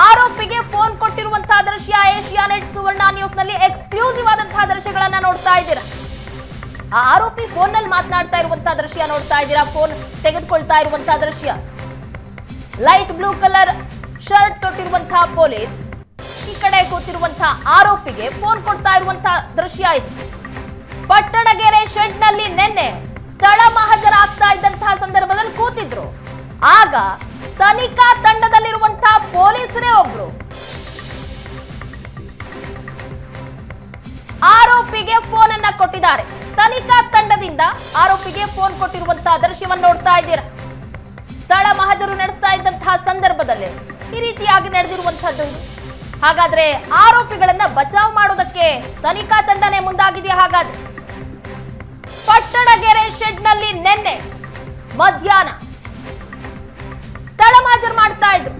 ಆರೋಪಿಗೆ ಫೋನ್ ಕೊಟ್ಟಿರುವಂತಹ ದೃಶ್ಯ ಏಷ್ಯಾನೆಟ್ ಸುವರ್ಣ ನ್ಯೂಸ್ ನಲ್ಲಿ ಎಕ್ಸ್ಕ್ಲೂಸಿವ್ ಆದಂತಹ ದೃಶ್ಯಗಳನ್ನ ನೋಡ್ತಾ ಇದ್ದೀರಾ. ಆ ಆರೋಪಿ ಫೋನ್ ನಲ್ಲಿ ಮಾತನಾಡ್ತಾ ಇರುವಂತಹ ದೃಶ್ಯ ನೋಡ್ತಾ ಇದ್ದೀರಾ. ಫೋನ್ ತೆಗೆದುಕೊಳ್ತಾ ಇರುವಂತಹ ದೃಶ್ಯ. ಲೈಟ್ ಬ್ಲೂ ಕಲರ್ ಶರ್ಟ್ ತೊಟ್ಟಿರುವಂತಹ ಪೊಲೀಸ್ ಈ ಕಡೆ ಕೂತಿರುವಂತಹ ಆರೋಪಿಗೆ ಫೋನ್ ಕೊಡ್ತಾ ಇರುವಂತಹ ದೃಶ್ಯ ಇದು. ಪಟ್ಟಣಗೆರೆ ಶೆಡ್ ನಲ್ಲಿ ನಿನ್ನೆ ಸ್ಥಳ ಮಹಾಜರಾಗ್ತಾ ಇದ್ದಂತಹ ಸಂದರ್ಭದಲ್ಲಿ ಕೂತಿದ್ರು. ಆಗ ತನಿಖಾ ತಂಡದಲ್ಲಿರುವಂತಹ ಪೊಲೀಸರೇ ಒಬ್ರು ಆರೋಪಿಗೆ ಫೋನ್ ಅನ್ನ ಕೊಟ್ಟಿದ್ದಾರೆ. ತನಿಖಾ ತಂಡದಿಂದ ಆರೋಪಿಗೆ ಫೋನ್ ಕೊಟ್ಟಿರುವಂತಹ ದೃಶ್ಯವನ್ನು ನೋಡ್ತಾ ಇದ್ದೀರಾ. ಸ್ಥಳ ಮಹಜರು ನಡೆಸ್ತಾ ಇದ್ದಂತಹ ಸಂದರ್ಭದಲ್ಲಿ ಈ ರೀತಿಯಾಗಿ ನಡೆದಿರುವಂತಹದ್ದು. ಹಾಗಾದ್ರೆ ಆರೋಪಿಗಳನ್ನ ಬಚಾವ್ ಮಾಡೋದಕ್ಕೆ ತನಿಖಾ ತಂಡನೇ ಮುಂದಾಗಿದೆಯಾ? ಹಾಗಾದ್ರೆ ಪಟ್ಟಣಗೆರೆ ಶೆಡ್ ನಲ್ಲಿ ನಿನ್ನೆ ಮಧ್ಯಾಹ್ನ ಸ್ಥಳ ಮಹಜರು ಮಾಡ್ತಾ ಇದ್ರು.